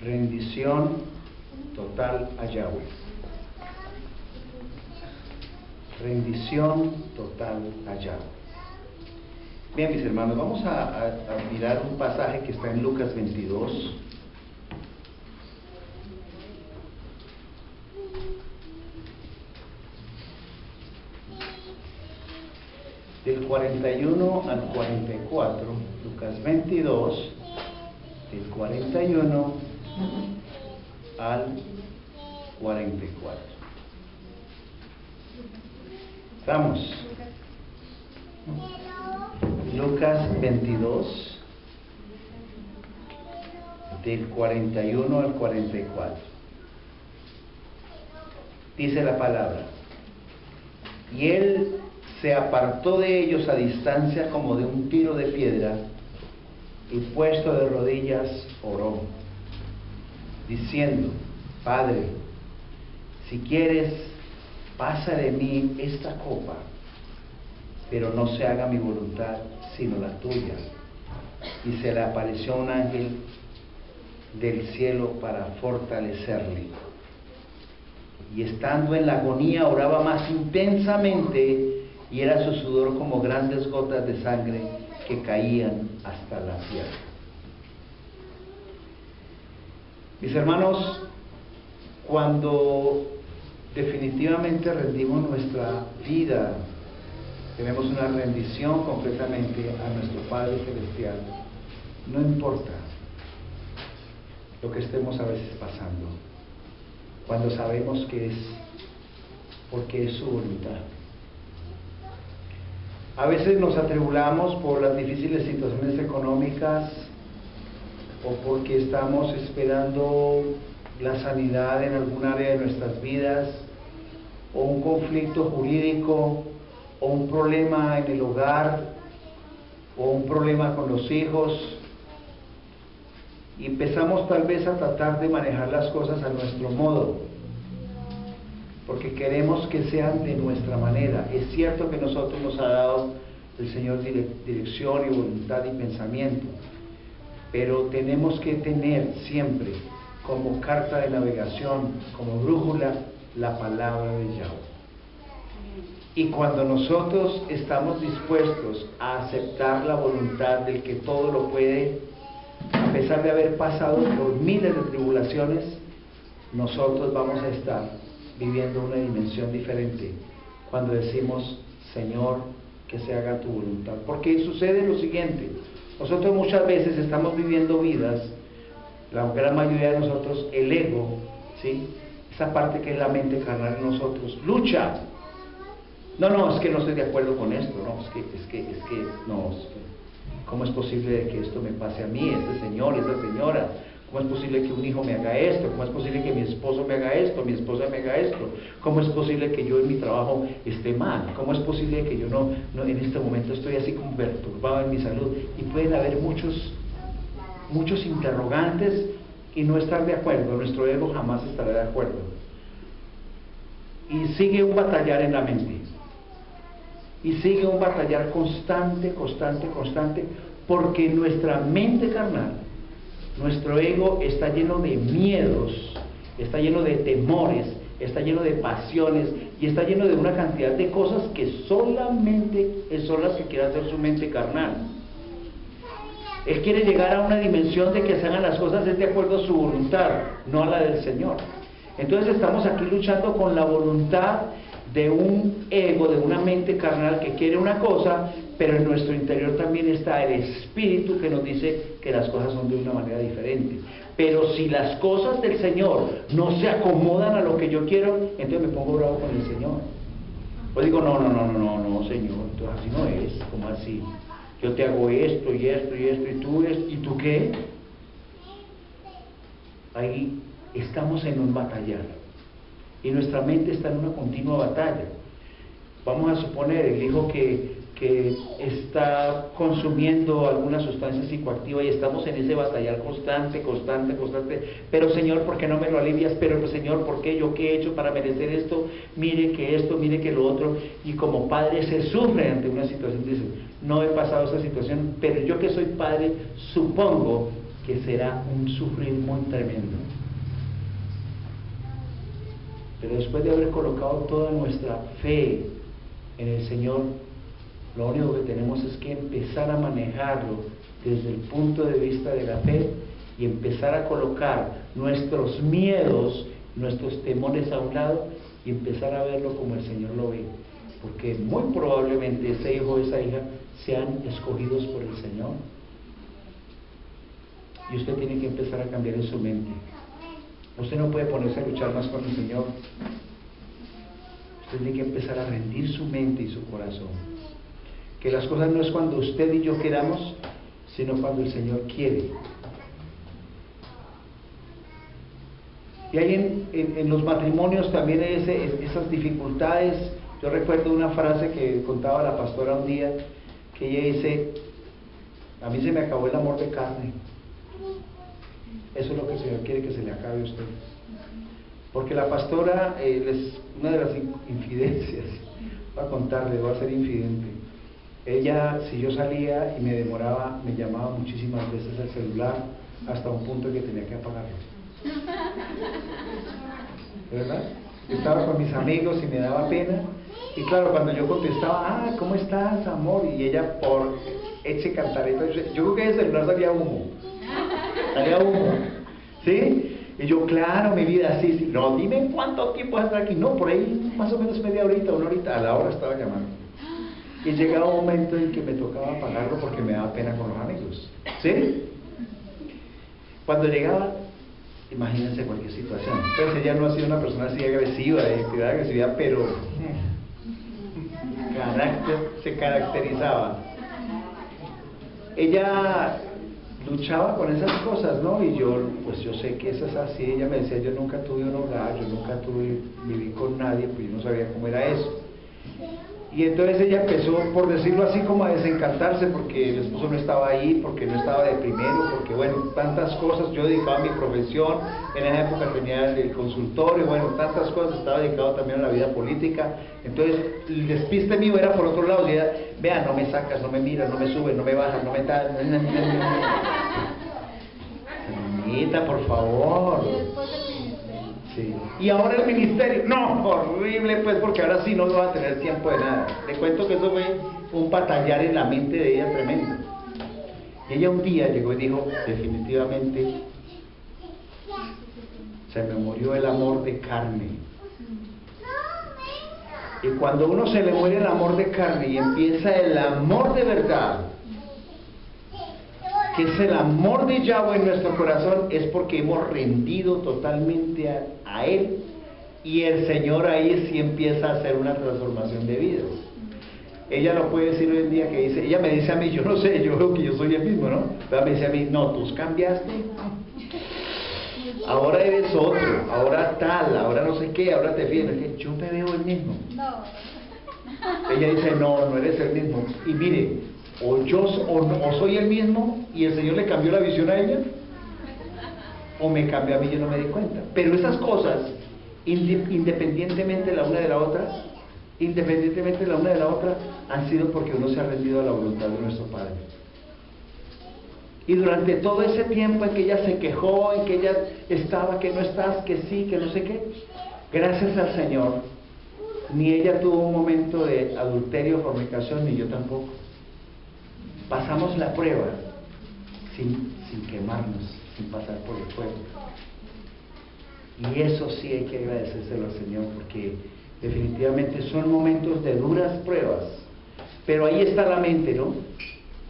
Rendición total a Yahweh. Rendición total a Yahweh. Bien, mis hermanos, vamos a mirar un pasaje que está en Lucas 22. Del 41 al 44, Lucas 22, del 41 al 44. Vamos. Lucas 22, del 41 al 44. Dice la palabra: y él se apartó de ellos a distancia como de un tiro de piedra, y puesto de rodillas oró, diciendo: Padre, si quieres, pasa de mí esta copa, pero no se haga mi voluntad sino la tuya. Y se le apareció un ángel del cielo para fortalecerle. Y estando en la agonía oraba más intensamente, y era su sudor como grandes gotas de sangre que caían hasta la tierra. Mis hermanos, cuando definitivamente rendimos nuestra vida, tenemos una rendición completamente a nuestro Padre Celestial, no importa lo que estemos a veces pasando, cuando sabemos que es porque es su voluntad. A veces nos atribulamos por las difíciles situaciones económicas, o porque estamos esperando la sanidad en algún área de nuestras vidas, o un conflicto jurídico, o un problema en el hogar, o un problema con los hijos, y empezamos tal vez a tratar de manejar las cosas a nuestro modo, porque queremos que sean de nuestra manera. Es cierto que nosotros nos ha dado el Señor dirección y voluntad y pensamiento, pero tenemos que tener siempre como carta de navegación, como brújula, la palabra de Yahweh. Y cuando nosotros estamos dispuestos a aceptar la voluntad del que todo lo puede, a pesar de haber pasado por miles de tribulaciones, nosotros vamos a estar viviendo una dimensión diferente cuando decimos: Señor, que se haga tu voluntad. Porque sucede lo siguiente: nosotros muchas veces estamos viviendo vidas, la gran mayoría de nosotros, el ego, ¿sí?, esa parte que es la mente carnal en nosotros, lucha. No, es que no estoy de acuerdo con esto, ¿cómo es posible de que esto me pase a mí, este señor, esta señora? ¿Cómo es posible que un hijo me haga esto? ¿Cómo es posible que mi esposo me haga esto, mi esposa me haga esto? ¿Cómo es posible que yo en mi trabajo esté mal? ¿Cómo es posible que yo no en este momento estoy así como perturbado en mi salud? Y pueden haber muchos interrogantes y no estar de acuerdo. Nuestro ego jamás estará de acuerdo. Y sigue un batallar en la mente. Y sigue un batallar constante, porque nuestra mente carnal, nuestro ego está lleno de miedos, está lleno de temores, está lleno de pasiones y está lleno de una cantidad de cosas que solamente son las que quiere hacer su mente carnal. Él quiere llegar a una dimensión de que se hagan las cosas de acuerdo a su voluntad, no a la del Señor. Entonces estamos aquí luchando con la voluntad de un ego, de una mente carnal que quiere una cosa, pero en nuestro interior también está el Espíritu que nos dice que las cosas son de una manera diferente. Pero si las cosas del Señor no se acomodan a lo que yo quiero, entonces me pongo bravo con el Señor. Pues digo, no, Señor, entonces así no es, ¿cómo así? Yo te hago esto, ¿y tú qué? Ahí estamos en un batallar. Y nuestra mente está en una continua batalla. Vamos a suponer el hijo que está consumiendo alguna sustancia psicoactiva y estamos en ese batallar constante. Pero Señor, ¿por qué no me lo alivias? Pero Señor, ¿por qué? ¿Yo qué he hecho para merecer esto? Mire que lo otro. Y como padre se sufre ante una situación. Dice: no he pasado esa situación, pero yo que soy padre supongo que será un sufrir muy tremendo. Pero después de haber colocado toda nuestra fe en el Señor, lo único que tenemos es que empezar a manejarlo desde el punto de vista de la fe y empezar a colocar nuestros miedos, nuestros temores a un lado y empezar a verlo como el Señor lo ve. Porque muy probablemente ese hijo o esa hija sean escogidos por el Señor. Y usted tiene que empezar a cambiar en su mente. Usted no puede ponerse a luchar más con el Señor. Usted tiene que empezar a rendir su mente y su corazón. Que las cosas no es cuando usted y yo queramos, sino cuando el Señor quiere. Y hay en los matrimonios también esas dificultades. Yo recuerdo una frase que contaba la pastora un día, que ella dice: a mí se me acabó el amor de carne. Eso es lo que el Señor quiere que se le acabe a usted. Porque la pastora, una de las infidencias, voy a contarle, voy a ser infidente. Ella, si yo salía y me demoraba, me llamaba muchísimas veces al celular, hasta un punto que tenía que apagarlo. ¿Verdad? Estaba con mis amigos y me daba pena. Y claro, cuando yo contestaba: ¿cómo estás, amor? Y ella, por eche cantareta, yo creo que en el celular salía humo. ¿Sí? Y yo, claro, mi vida, sí. No, dime cuánto tiempo vas a estar aquí. No, por ahí más o menos media horita, una horita. A la hora estaba llamando. Y llegaba un momento en que me tocaba apagarlo porque me daba pena con los amigos. ¿Sí? Cuando llegaba, imagínense cualquier situación. Pues ella no ha sido una persona así agresiva, de actividad agresiva, pero se caracterizaba. Ella luchaba con esas cosas, ¿no? Y yo, pues yo sé que eso es así. Ella me decía: yo nunca tuve un hogar, yo nunca viví con nadie, pues yo no sabía cómo era eso. Y entonces ella empezó, por decirlo así, como a desencantarse porque el esposo no estaba ahí, porque no estaba de primero, porque bueno, tantas cosas. Yo dedicaba a mi profesión, en esa época tenía el consultorio, bueno, tantas cosas, estaba dedicado también a la vida política. Entonces el despiste mío era por otro lado. Y ella: vea, no me sacas, no me miras, no me subes, no me bajas, no me tal. Señorita, por favor. Sí. Y ahora el ministerio, no, horrible, pues, porque ahora sí no va a tener tiempo de nada. Le cuento que eso fue un batallar en la mente de ella tremendo. Y ella un día llegó y dijo: definitivamente se me murió el amor de carne. Y cuando uno se le muere el amor de carne y empieza el amor de verdad, que es el amor de Yahweh en nuestro corazón, es porque hemos rendido totalmente a Él, y el Señor ahí sí empieza a hacer una transformación de vidas. Ella no puede decir hoy en día que dice, ella me dice a mí, yo no sé, yo veo que yo soy el mismo, ¿no? Pero me dice a mí: no, tú cambiaste, ahora eres otro, ahora tal, ahora no sé qué, ahora te fijas. Es que yo me veo el mismo. No. Ella dice: no, no eres el mismo. Y mire, o soy el mismo y el Señor le cambió la visión a ella, o me cambió a mí y yo no me di cuenta. Pero esas cosas, independientemente la una de la otra, han sido porque uno se ha rendido a la voluntad de nuestro Padre. Y durante todo ese tiempo en que ella se quejó, en que ella estaba, que no estás, que sí, que no sé qué, gracias al Señor, ni ella tuvo un momento de adulterio o fornicación, ni yo tampoco. Pasamos la prueba sin quemarnos, sin pasar por el fuego. Y eso sí hay que agradecérselo al Señor, porque definitivamente son momentos de duras pruebas. Pero ahí está la mente, ¿no?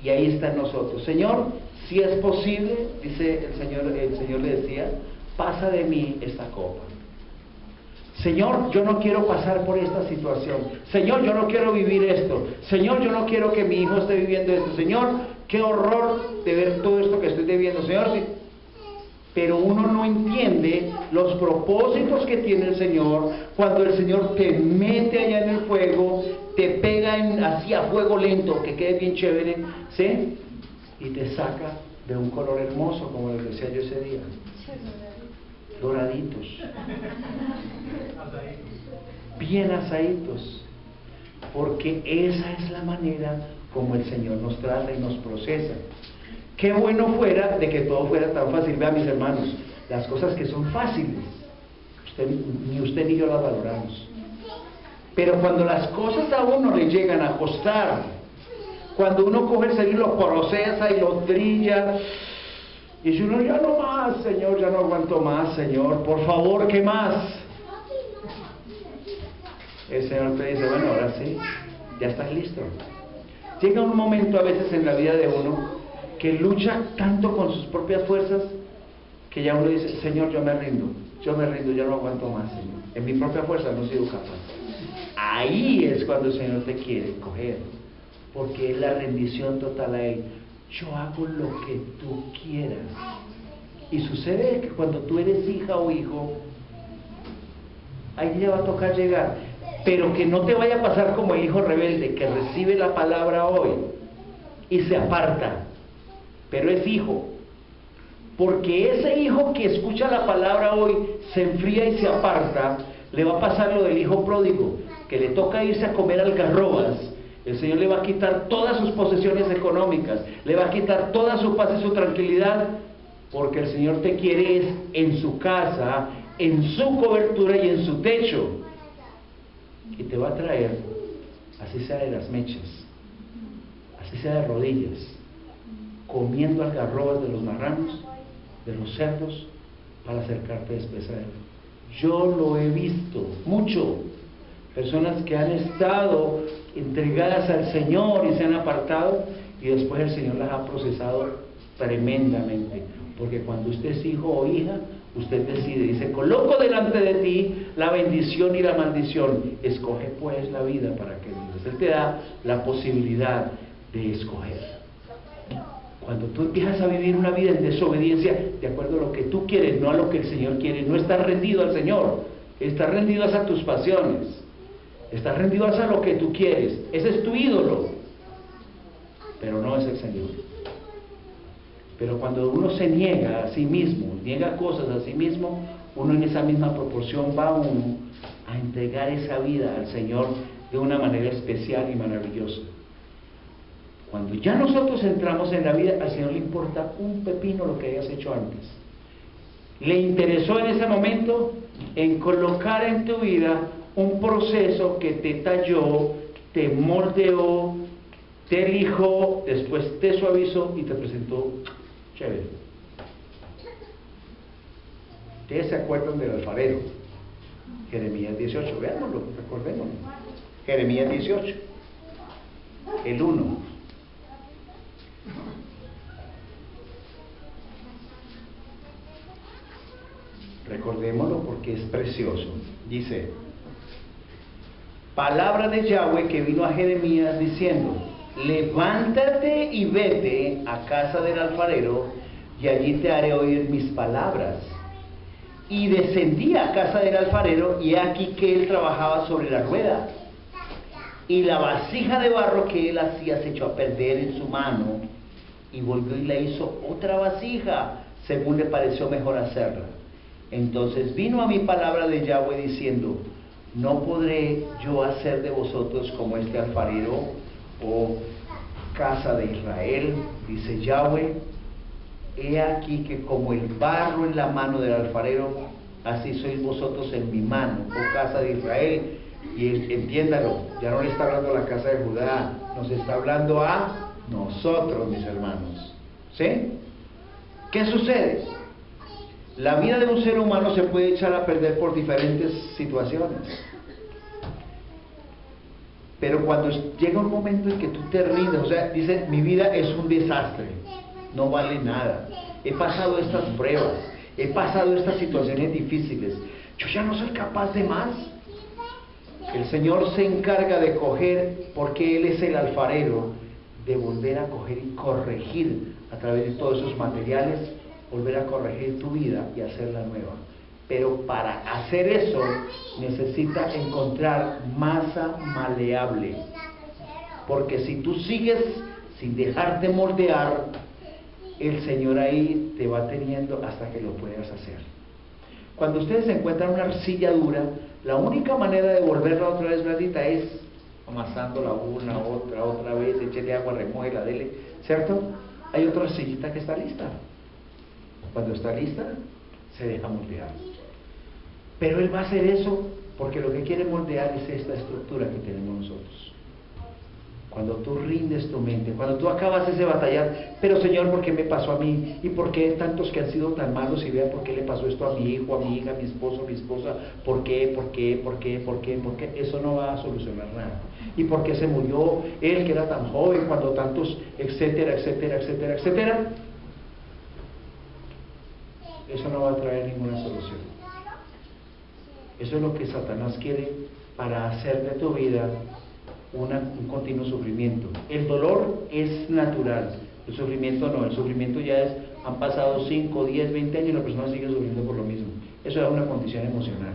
Y ahí está en nosotros. Señor, si es posible, dice el Señor le decía: pasa de mí esta copa. Señor, yo no quiero pasar por esta situación. Señor, yo no quiero vivir esto. Señor, yo no quiero que mi hijo esté viviendo esto. Señor, qué horror de ver todo esto que estoy viviendo. Señor, sí. Pero uno no entiende los propósitos que tiene el Señor cuando el Señor te mete allá en el fuego, te pega así a fuego lento, que quede bien chévere, ¿sí? Y te saca de un color hermoso, como les decía yo ese día. Doraditos, bien asaditos, porque esa es la manera como el Señor nos trata y nos procesa. Qué bueno fuera de que todo fuera tan fácil. Vean, mis hermanos, las cosas que son fáciles, ni usted ni yo las valoramos. Pero cuando las cosas a uno le llegan a costar, cuando uno coge el cerebro y lo procesa y lo trilla, y dice uno, ya no más, Señor, ya no aguanto más, Señor, por favor, ¿qué más? El Señor te dice, bueno, ahora sí, ya estás listo. Llega un momento a veces en la vida de uno que lucha tanto con sus propias fuerzas que ya uno dice, Señor, yo me rindo, ya no aguanto más, Señor. En mi propia fuerza no he sido capaz. Ahí es cuando el Señor te quiere coger, porque es la rendición total a Él. Yo hago lo que tú quieras. Y sucede que cuando tú eres hija o hijo, ahí le va a tocar llegar. Pero que no te vaya a pasar como el hijo rebelde, que recibe la palabra hoy y se aparta, pero es hijo. Porque ese hijo que escucha la palabra hoy se enfría y se aparta, le va a pasar lo del hijo pródigo, que le toca irse a comer algarrobas. El Señor le va a quitar todas sus posesiones económicas, le va a quitar toda su paz y su tranquilidad, porque el Señor te quiere es en su casa, en su cobertura y en su techo. Y te va a traer, así sea de las mechas, así sea de rodillas, comiendo algarrobas de los marranos, de los cerdos, para acercarte después a Él. Yo lo he visto mucho, personas que han estado entregadas al Señor y se han apartado, y después el Señor las ha procesado tremendamente, porque cuando usted es hijo o hija, usted decide, dice, coloco delante de ti la bendición y la maldición, escoge pues la vida para que vivas. Él te da la posibilidad de escoger. Cuando tú empiezas a vivir una vida en desobediencia, de acuerdo a lo que tú quieres, no a lo que el Señor quiere, no estás rendido al Señor, estás rendido a tus pasiones, estás rendido a lo que tú quieres, ese es tu ídolo, pero no es el Señor. Pero cuando uno se niega a sí mismo, niega cosas a sí mismo, uno en esa misma proporción va uno a entregar esa vida al Señor de una manera especial y maravillosa. Cuando ya nosotros entramos en la vida, al Señor le importa un pepino lo que hayas hecho antes. Le interesó en ese momento en colocar en tu vida un proceso que te talló, te moldeó, te lijó, después te suavizó y te presentó chévere. Ustedes se acuerdan del alfarero, Jeremías 18, veámoslo, recordémoslo. Jeremías 18, el 1. Recordémoslo porque es precioso. Dice, palabra de Yahweh que vino a Jeremías diciendo, levántate y vete a casa del alfarero, y allí te haré oír mis palabras. Y descendí a casa del alfarero, y he aquí que él trabajaba sobre la rueda, y la vasija de barro que él hacía se echó a perder en su mano, y volvió y le hizo otra vasija, según le pareció mejor hacerla. Entonces vino a mí palabra de Yahweh diciendo, no podré yo hacer de vosotros como este alfarero, o casa de Israel, dice Yahweh. He aquí que como el barro en la mano del alfarero, así sois vosotros en mi mano, oh casa de Israel. Y entiéndalo, ya no le está hablando a la casa de Judá, nos está hablando a nosotros, mis hermanos. ¿Sí? ¿Qué sucede? La vida de un ser humano se puede echar a perder por diferentes situaciones. Pero cuando llega un momento en que tú te rindes, o sea, dice, mi vida es un desastre, no vale nada, he pasado estas pruebas, he pasado estas situaciones difíciles, yo ya no soy capaz de más. El Señor se encarga de coger, porque Él es el alfarero, de volver a coger y corregir a través de todos esos materiales, volver a corregir tu vida y hacerla nueva. Pero para hacer eso necesita encontrar masa maleable, porque si tú sigues sin dejarte moldear, el Señor ahí te va teniendo hasta que lo puedas hacer. Cuando ustedes encuentran una arcilla dura, la única manera de volverla otra vez blandita es amasándola una, otra vez, échele agua, remójela, dele, ¿cierto? Hay otra arcillita que está lista. Cuando está lista, se deja moldear. Pero Él va a hacer eso porque lo que quiere moldear es esta estructura que tenemos nosotros. Cuando tú rindes tu mente, cuando tú acabas ese batallar, pero Señor, ¿por qué me pasó a mí? ¿Y por qué tantos que han sido tan malos? Y vean por qué le pasó esto a mi hijo, a mi hija, a mi esposo, a mi esposa. ¿Por qué? ¿Por qué? ¿Por qué? ¿Por qué? ¿Por qué? Eso no va a solucionar nada. ¿Y por qué se murió él que era tan joven cuando tantos, etcétera, etcétera, etcétera, etcétera? Eso no va a traer ninguna solución. Eso es lo que Satanás quiere para hacer de tu vida un continuo sufrimiento. El dolor es natural, el sufrimiento no. El sufrimiento ya es, han pasado 5, 10, 20 años y la persona sigue sufriendo por lo mismo. Eso es una condición emocional,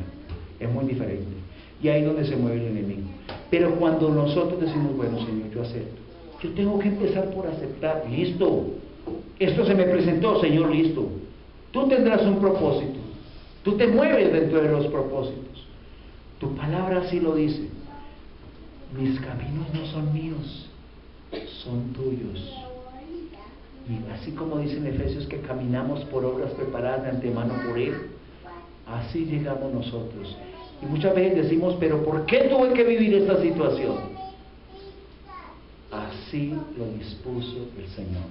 es muy diferente. Y ahí es donde se mueve el enemigo. Pero cuando nosotros decimos, bueno Señor, yo acepto, yo tengo que empezar por aceptar, listo, esto se me presentó, Señor, listo, tú tendrás un propósito, tú te mueves dentro de los propósitos, tu palabra así lo dice. Mis caminos no son míos, son tuyos. Y así como dice en Efesios que caminamos por obras preparadas de antemano por Él, así llegamos nosotros. Y muchas veces decimos, pero ¿por qué tuve que vivir esta situación? Así lo dispuso el Señor.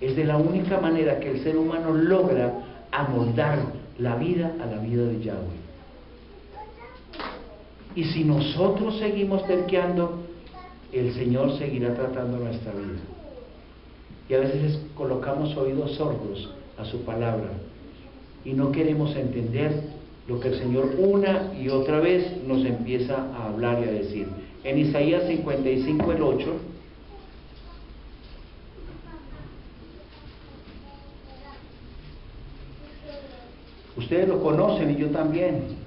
Es de la única manera que el ser humano logra amoldar la vida a la vida de Yahweh. Y si nosotros seguimos terqueando, el Señor seguirá tratando nuestra vida. Y a veces colocamos oídos sordos a su palabra y no queremos entender lo que el Señor una y otra vez nos empieza a hablar y a decir. En Isaías 55, el 8, ustedes lo conocen y yo también.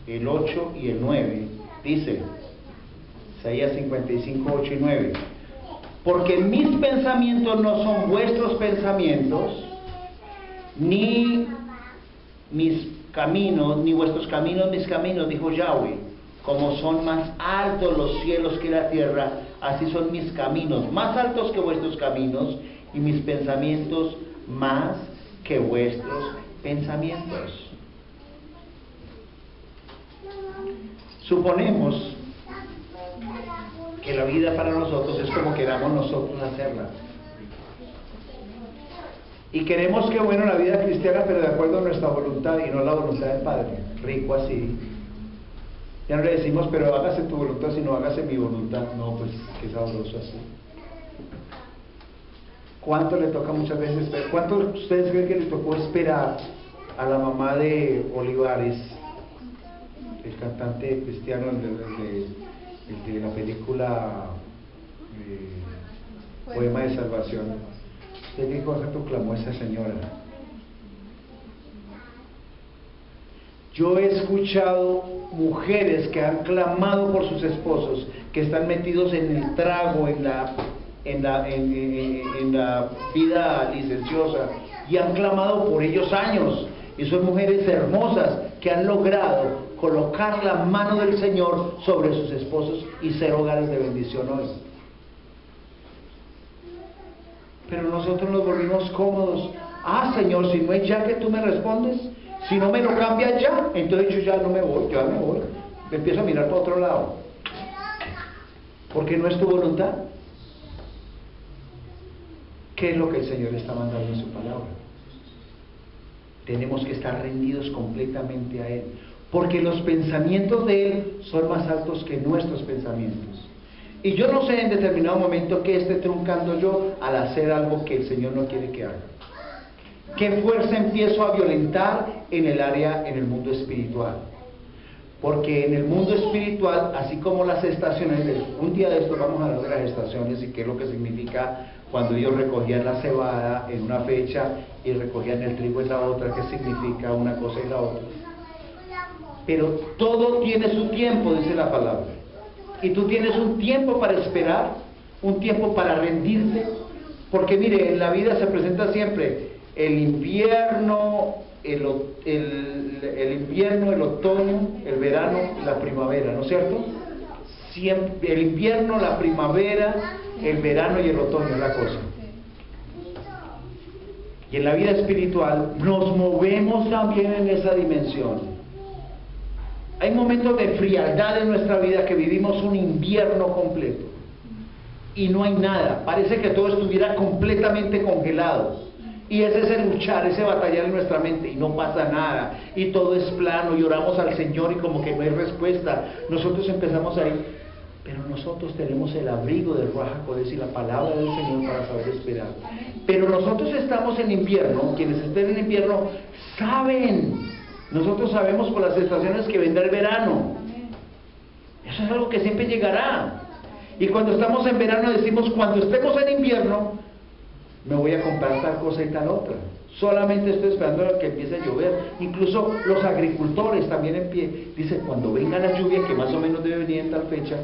El 8 y el 9, dice, Isaías 55, 8 y 9, porque mis pensamientos no son vuestros pensamientos, ni mis caminos, ni vuestros caminos, mis caminos, dijo Yahweh. Como son más altos los cielos que la tierra, así son mis caminos, más altos que vuestros caminos, y mis pensamientos más que vuestros pensamientos. Suponemos que la vida para nosotros es como queramos nosotros hacerla. Y queremos que, bueno, la vida cristiana, pero de acuerdo a nuestra voluntad y no la voluntad del Padre. Rico así. Ya no le decimos, pero hágase tu voluntad, sino hágase mi voluntad. No, pues qué sabroso así. ¿Cuánto le toca muchas veces esperar? ¿Cuánto ustedes creen que le tocó esperar a la mamá de Olivares, el cantante cristiano, el de la película Poema de Salvación? ¿Usted qué cosa proclamó esa señora? Yo he escuchado mujeres que han clamado por sus esposos, que están metidos en el trago, en la vida licenciosa, y han clamado por ellos años, y son mujeres hermosas que han logrado colocar la mano del Señor sobre sus esposos y ser hogares de bendición hoy. Pero nosotros nos volvimos cómodos. Ah, Señor, si no es ya que tú me respondes, si no me lo cambias ya, entonces yo ya no me voy, ya me voy. Me empiezo a mirar para otro lado. Porque no es tu voluntad. ¿Qué es lo que el Señor está mandando en su palabra? Tenemos que estar rendidos completamente a Él, porque los pensamientos de Él son más altos que nuestros pensamientos. Y yo no sé en determinado momento qué esté truncando yo al hacer algo que el Señor no quiere que haga. ¿Qué fuerza empiezo a violentar en el área, en el mundo espiritual? Porque en el mundo espiritual, así como las estaciones, un día de esto vamos a hablar de las estaciones y qué es lo que significa cuando ellos recogían la cebada en una fecha y recogían el trigo en la otra, qué significa una cosa y la otra. Pero todo tiene su tiempo, dice la palabra. Y tú tienes un tiempo para esperar, un tiempo para rendirte, porque mire, en la vida se presenta siempre el invierno, el invierno, el otoño, el verano, la primavera, ¿no es cierto? Siempre, el invierno, la primavera El verano y el otoño es la cosa. Y en la vida espiritual nos movemos también en esa dimensión. Hay momentos de frialdad en nuestra vida que vivimos un invierno completo y no hay nada, parece que todo estuviera completamente congelado, y ese es el luchar, ese batallar en nuestra mente, y no pasa nada, y todo es plano, y oramos al Señor y como que no hay respuesta. Nosotros empezamos a ir, pero nosotros tenemos el abrigo del Ruach HaKodesh y la palabra del Señor para saber esperar. Pero nosotros estamos en invierno, quienes estén en invierno saben, nosotros sabemos por las estaciones que vendrá el verano. Eso es algo que siempre llegará. Y cuando estamos en verano decimos, cuando estemos en invierno, me voy a comprar tal cosa y tal otra. Solamente estoy esperando a que empiece a llover. Incluso los agricultores también dicen, cuando venga la lluvia, que más o menos debe venir en tal fecha,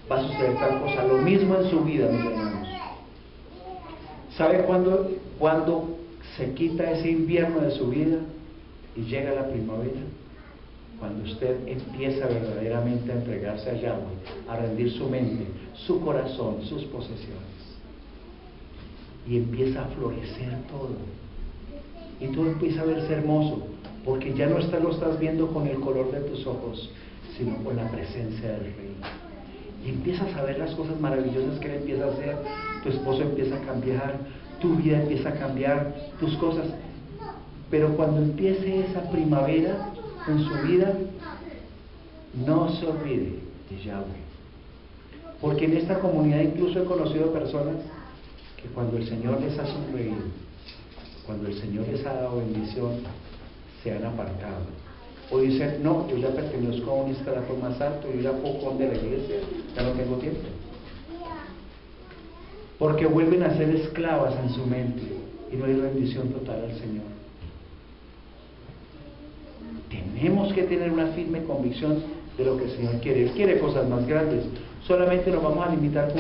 va a suceder tal cosa. Lo mismo en su vida, mis hermanos. ¿Sabe cuándo se quita ese invierno de su vida y llega la primavera? Cuando usted empieza verdaderamente a entregarse a Yahweh, a rendir su mente, su corazón, sus posesiones, y empieza a florecer todo, y todo empieza a verse hermoso, porque ya no lo estás viendo con el color de tus ojos, sino con la presencia del Rey, y empiezas a ver las cosas maravillosas que Él empieza a hacer. Tu esposo empieza a cambiar, tu vida empieza a cambiar, tus cosas. Pero cuando empiece esa primavera en su vida, no se olvide de Yahweh, porque en esta comunidad incluso he conocido personas que cuando el Señor les ha sonreído, cuando el Señor les ha dado bendición, se han apartado o dicen, no, yo ya pertenezco a un estrato más alto, yo ya poco de la iglesia, ya no tengo tiempo, porque vuelven a ser esclavas en su mente y no hay rendición total al Señor. Tenemos que tener una firme convicción de lo que el Señor quiere. Él quiere cosas más grandes. Solamente nos vamos a limitar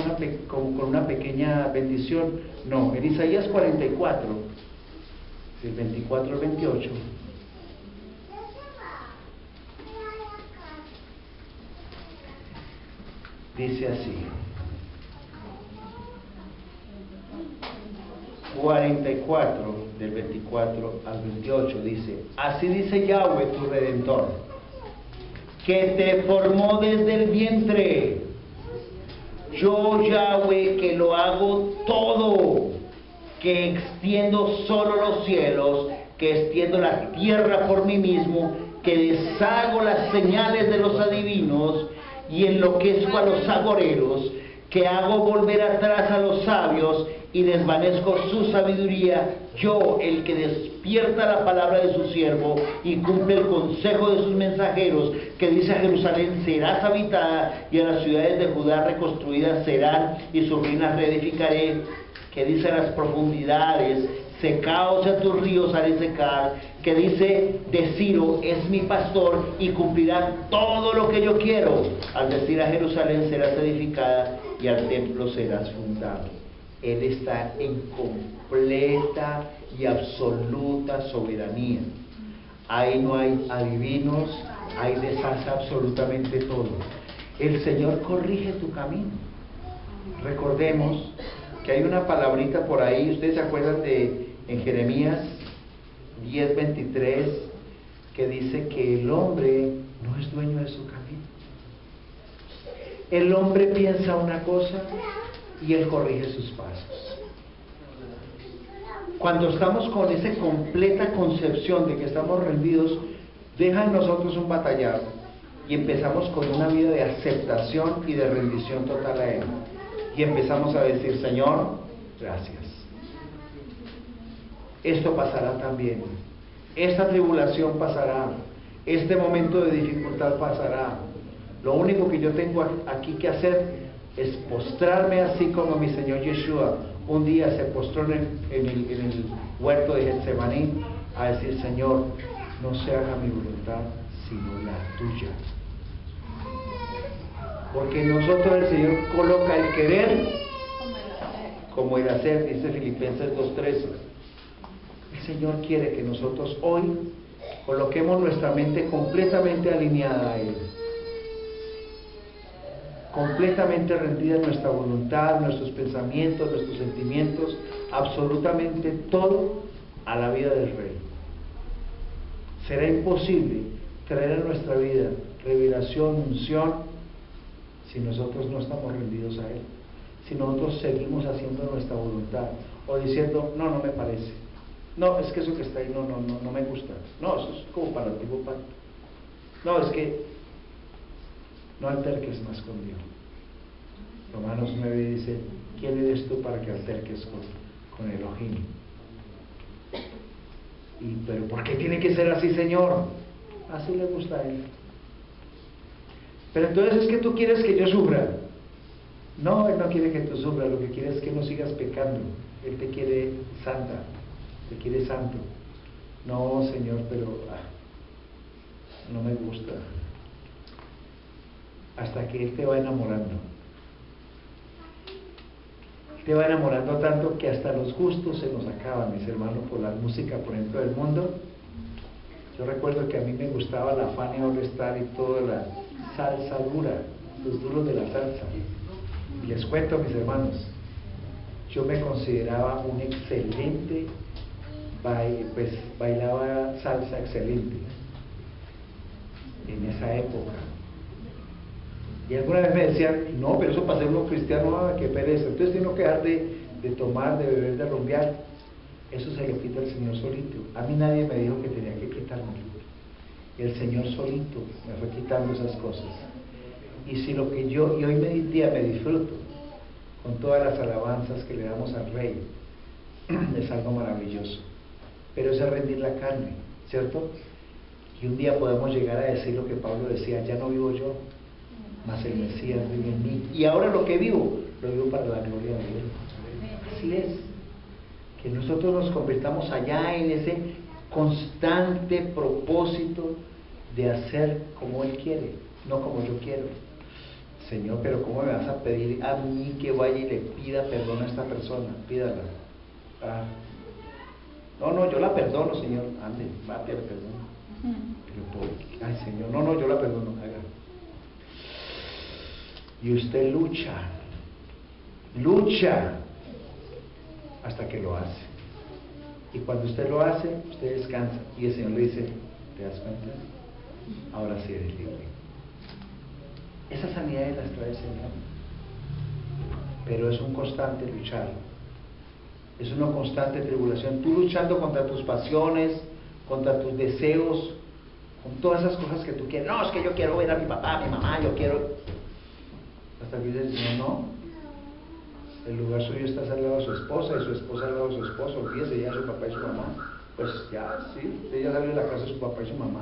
con una pequeña bendición. No, en Isaías 44, del 24 al 28, dice así. 44, del 24 al 28, dice: así dice Yahweh tu Redentor, que te formó desde el vientre. Yo, Yahweh, que lo hago todo, que extiendo solo los cielos, que extiendo la tierra por mí mismo, que deshago las señales de los adivinos y enloquezco a los agoreros, que hago volver atrás a los sabios y desvanezco su sabiduría, yo, el que despierta la palabra de su siervo y cumple el consejo de sus mensajeros, que dice a Jerusalén, serás habitada, y a las ciudades de Judá reconstruidas serán, y sus ruinas reedificaré, que dice a las profundidades, secaos a tus ríos haré secar, que dice de Ciro, es mi pastor y cumplirá todo lo que yo quiero, al decir a Jerusalén, serás edificada, y al templo serás fundado. Él está en completa y absoluta soberanía. Ahí no hay adivinos, ahí deshace absolutamente todo. El Señor corrige tu camino. Recordemos que hay una palabrita por ahí, ustedes se acuerdan de en Jeremías 10:23, que dice que el hombre no es dueño de su camino. El hombre piensa una cosa y Él corrige sus pasos. Cuando estamos con esa completa concepción de que estamos rendidos, deja en nosotros un batallar y empezamos con una vida de aceptación y de rendición total a Él. Y empezamos a decir, Señor, gracias. Esto pasará también. Esta tribulación pasará. Este momento de dificultad pasará. Lo único que yo tengo aquí que hacer es postrarme así como mi Señor Yeshua un día se postró en el huerto de Getsemaní, a decir, Señor, no se haga mi voluntad sino la tuya. Porque en nosotros el Señor coloca el querer como el hacer, dice Filipenses 2:13. El Señor quiere que nosotros hoy coloquemos nuestra mente completamente alineada a Él. completamente rendida nuestra voluntad, nuestros pensamientos, nuestros sentimientos, absolutamente todo a la vida del Rey. Será imposible traer a nuestra vida revelación, unción, si nosotros no estamos rendidos a Él, si nosotros seguimos haciendo nuestra voluntad o diciendo, no, no me parece, no, es que eso que está ahí no me gusta, no, eso es como para el antiguo pacto, no, es que no alterques más con Dios. Romanos 9 dice, ¿quién eres tú para que alterques con Elohim? Pero ¿por qué tiene que ser así, Señor? Así le gusta a Él. Pero entonces es que tú quieres que yo sufra. No, Él no quiere que tú sufras, lo que quiere es que no sigas pecando. Él te quiere santa, te quiere santo. No, Señor, pero no me gusta. Hasta que Él te va enamorando. Te va enamorando tanto que hasta los gustos se nos acaban, mis hermanos, por la música, por ejemplo, del mundo. Yo recuerdo que a mí me gustaba la Fania All Star y toda la salsa dura, los duros de la salsa. Y les cuento, mis hermanos, yo me consideraba un excelente, bailaba salsa excelente en esa época. Y alguna vez me decían, no, pero eso para ser uno cristiano, qué pereza. Entonces tiene que dejar de tomar, de beber, de rumbear. Eso se lo quita el Señor solito. A mí nadie me dijo que tenía que quitármelo. El Señor solito me fue quitando esas cosas. Y si lo que y hoy día me disfruto con todas las alabanzas que le damos al Rey, es algo maravilloso. Pero es rendir la carne, ¿cierto? Y un día podemos llegar a decir lo que Pablo decía, ya no vivo yo, mas el Mesías vive en mí. Y ahora lo que vivo, lo vivo para la gloria de Él. Así es. Que nosotros nos convirtamos allá en ese constante propósito de hacer como Él quiere, no como yo quiero. Señor, pero ¿cómo me vas a pedir a mí que vaya y le pida perdón a esta persona? Pídala. No, yo la perdono, Señor. Ande, va, pídale perdón. Pero ay, Señor, no, yo la perdono. Haga. Y usted lucha hasta que lo hace. Y cuando usted lo hace, usted descansa. Y el Señor le dice, ¿te das cuenta? Ahora sí eres libre. Esas sanidades las trae el Señor. Pero es un constante luchar. Es una constante tribulación. Tú luchando contra tus pasiones, contra tus deseos, con todas esas cosas que tú quieres. No, es que yo quiero ver a mi papá, a mi mamá, yo quiero... Hasta que dice el Señor, no. El lugar suyo está al lado de su esposa y su esposa al lado de su esposo. Olvídese ya de su papá y su mamá. Pues ya, sí, ella salió de la casa de su papá y su mamá.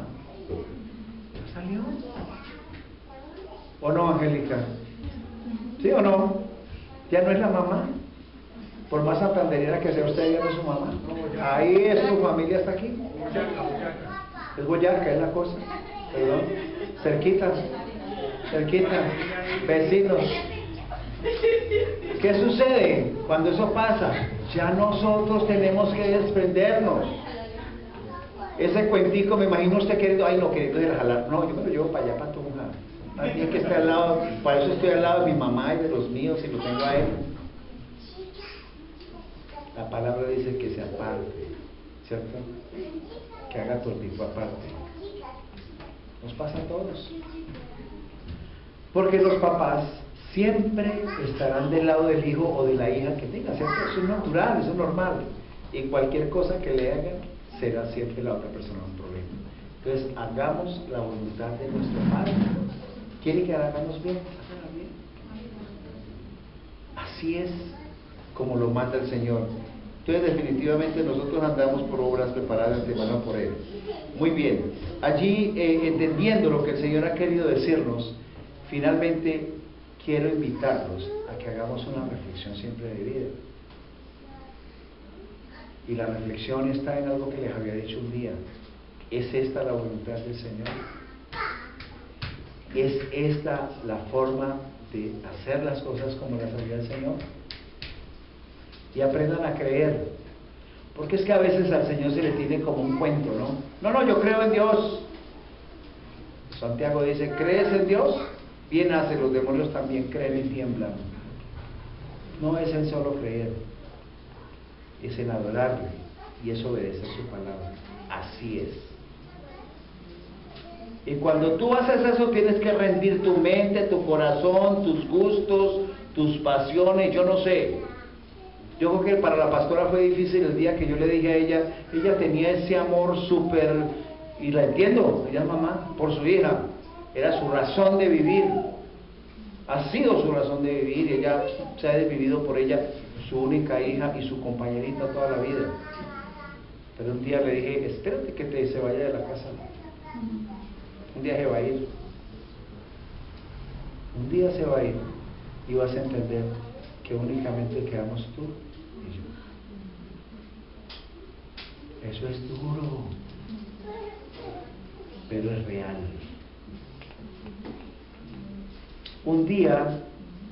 ¿Ya salió? ¿O no, Angélica? ¿Sí o no? ¿Ya no es la mamá? Por más santanderera que sea usted, ya no es su mamá. Ahí es su familia, está aquí. Es Boyacá, es la cosa. Perdón. Cerquita. Vecinos. ¿Qué sucede cuando eso pasa? Ya nosotros tenemos que desprendernos. Ese cuentico, me imagino usted queriendo, ay no, queriendo ir a jalar. No, yo me lo llevo para allá, para Tunja. Más bien que esté al lado, para eso estoy al lado de mi mamá y de los míos y lo tengo a él. La palabra dice que se aparte, ¿cierto? Que haga tortico aparte. Nos pasa a todos. Porque los papás siempre estarán del lado del hijo o de la hija que tenga, ¿cierto? Eso es natural, eso es normal. Y cualquier cosa que le hagan, será siempre la otra persona un problema. Entonces, hagamos la voluntad de nuestro Padre. ¿Quiere que hagamos bien? Hágala bien. Así es como lo manda el Señor. Entonces, definitivamente nosotros andamos por obras preparadas de antemano por Él. Muy bien. Allí, entendiendo lo que el Señor ha querido decirnos, finalmente quiero invitarlos a que hagamos una reflexión siempre de vida. Y la reflexión está en algo que les había dicho un día. ¿Es esta la voluntad del Señor? ¿Es esta la forma de hacer las cosas como las haría el Señor? Y aprendan a creer. Porque es que a veces al Señor se le tiene como un cuento, ¿no? No, yo creo en Dios. Santiago dice, ¿crees en Dios? bien hace, los demonios también creen y tiemblan. No es en solo creer, es en adorarle y es obedecer su palabra. Así es. Y cuando tú haces eso, tienes que rendir tu mente, tu corazón, tus gustos, tus pasiones, yo no sé. Yo creo que para la pastora fue difícil el día que yo le dije a ella tenía ese amor súper, y la entiendo, ella es mamá, por su hija, era su razón de vivir, ha sido su razón de vivir, ella se ha vivido por ella, su única hija y su compañerita toda la vida. Pero un día le dije, espérate que se vaya de la casa. Un día se va a ir. Un día se va a ir y vas a entender que únicamente quedamos tú y yo. Eso es duro, pero es real. Un día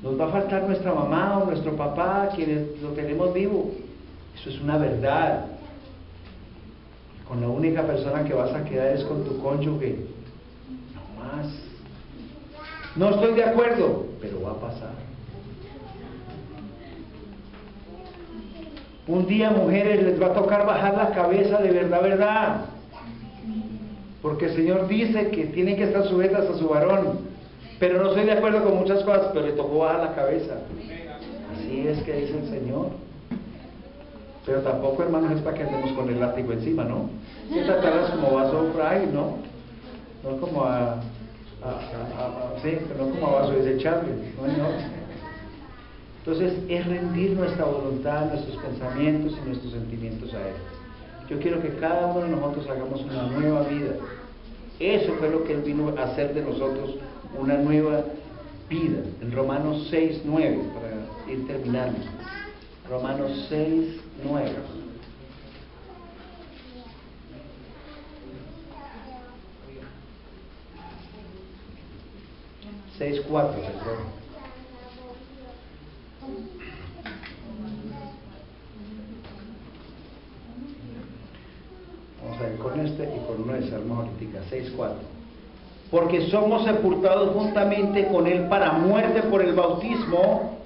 nos va a faltar nuestra mamá o nuestro papá, quienes lo tenemos vivo. Eso es una verdad. Con la única persona que vas a quedar es con tu cónyuge. No más. No estoy de acuerdo, pero va a pasar. Un día, mujeres, les va a tocar bajar la cabeza de verdad, verdad. Porque el Señor dice que tienen que estar sujetas a su varón. Pero no estoy de acuerdo con muchas cosas, pero le tocó bajar la cabeza. Así es que dice el Señor. Pero tampoco, hermanos, es para que andemos con el látigo encima, ¿no? Que tratarlas como vaso frágil, ¿no? No como sí, no como a vaso desechable, ¿no? Entonces, es rendir nuestra voluntad, nuestros pensamientos y nuestros sentimientos a Él. Yo quiero que cada uno de nosotros hagamos una nueva vida. Eso fue lo que Él vino a hacer de nosotros, una nueva vida. En Romanos 6:9, para ir terminando. Romanos 6:9. 6:4, perdón. Vamos a ver con este y con uno de Salmos ahorita, 6:4. Porque somos sepultados juntamente con Él para muerte por el bautismo,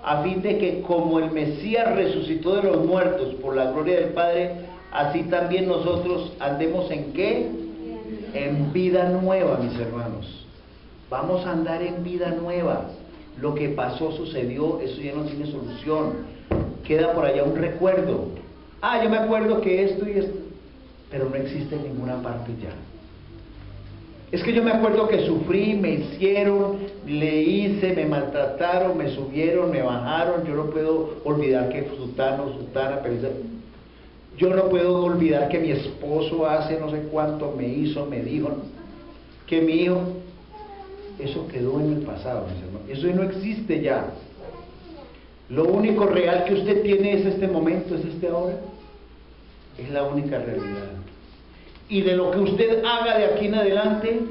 a fin de que como el Mesías resucitó de los muertos por la gloria del Padre, así también nosotros andemos ¿en qué? En vida nueva, mis hermanos. Vamos a andar en vida nueva. Lo que pasó, sucedió, eso ya no tiene solución. Queda por allá un recuerdo. Yo me acuerdo que esto y esto, pero no existe en ninguna parte ya. Es que yo me acuerdo que sufrí, me hicieron, le hice, me maltrataron, me subieron, me bajaron. Yo no puedo olvidar que sutano, sutana, pero yo no puedo olvidar que mi esposo hace no sé cuánto me hizo, me dijo, que mi hijo. Eso quedó en el pasado, mis hermanos. Eso no existe ya. Lo único real que usted tiene es este momento, es este ahora. Es la única realidad. Y de lo que usted haga de aquí en adelante,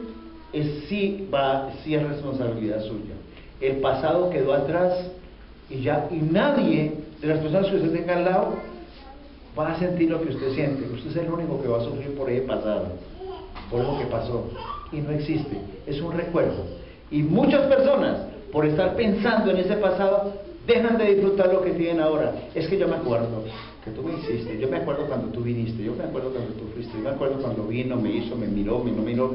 sí es responsabilidad suya. El pasado quedó atrás y nadie de las personas que usted tenga al lado va a sentir lo que usted siente. Usted es el único que va a sufrir por ese pasado, por lo que pasó. Y no existe, es un recuerdo. Y muchas personas, por estar pensando en ese pasado, dejan de disfrutar lo que tienen ahora. Es que yo me acuerdo que tú me hiciste, yo me acuerdo cuando tú viniste, yo me acuerdo cuando tú fuiste, yo me acuerdo cuando vino, me hizo, me miró, me no miró.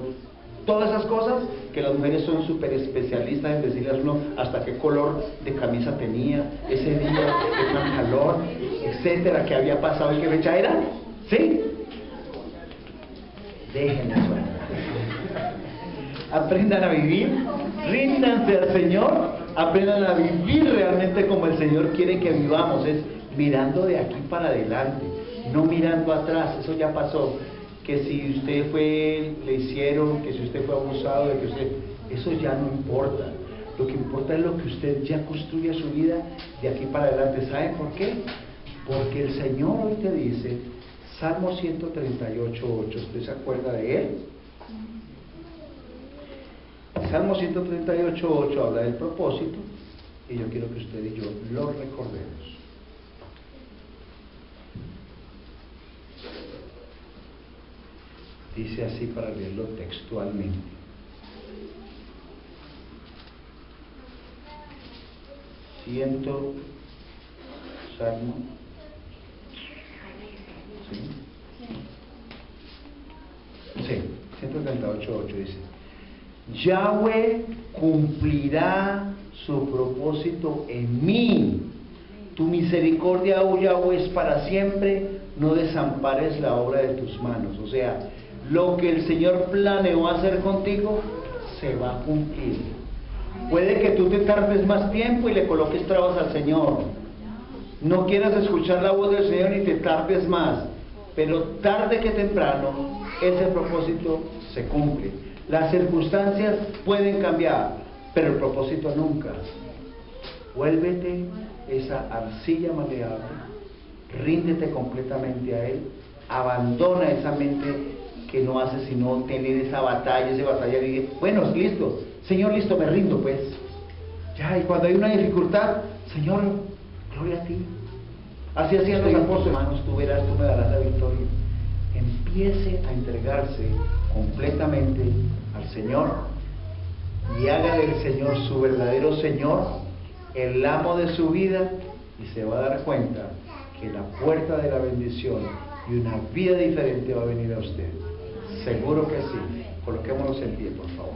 Todas esas cosas que las mujeres son súper especialistas en decirle a uno hasta qué color de camisa tenía, ese día, qué calor, etcétera, que había pasado y qué fecha era. ¿Sí? Dejen eso. Aprendan a vivir, ríndanse al Señor, aprendan a vivir realmente como el Señor quiere que vivamos, es mirando de aquí para adelante, no mirando atrás. Eso ya pasó. Que si usted le hicieron, que si usted fue abusado, eso ya no importa. Lo que importa es lo que usted ya construye su vida de aquí para adelante. ¿Saben por qué? Porque el Señor hoy te dice, Salmo 138:8, ¿usted se acuerda de él? Salmo 138:8 habla del propósito, y yo quiero que usted y yo lo recordemos. Dice así para leerlo textualmente. Salmo. Sí, 138:8 dice: Yahweh cumplirá su propósito en mí. Tu misericordia, oh Yahweh, es para siempre. No desampares la obra de tus manos. O sea, lo que el Señor planeó hacer contigo se va a cumplir. Puede que tú te tardes más tiempo y le coloques trabas al Señor. No quieras escuchar la voz del Señor y te tardes más. Pero tarde que temprano, ese propósito se cumple. Las circunstancias pueden cambiar, pero el propósito nunca. Vuélvete esa arcilla maleable, ríndete completamente a Él, abandona esa mente que no hace sino tener esa batalla y dice, bueno, listo, Señor, listo, me rindo pues. Ya, y cuando hay una dificultad, Señor, gloria a ti. Así hacían los apóstoles, hermanos, tú verás, tú me darás la victoria. Empiece a entregarse completamente al Señor y haga del Señor su verdadero Señor, el amo de su vida, y se va a dar cuenta que la puerta de la bendición y una vida diferente va a venir a usted. Seguro que sí. Coloquémonos en pie, por favor.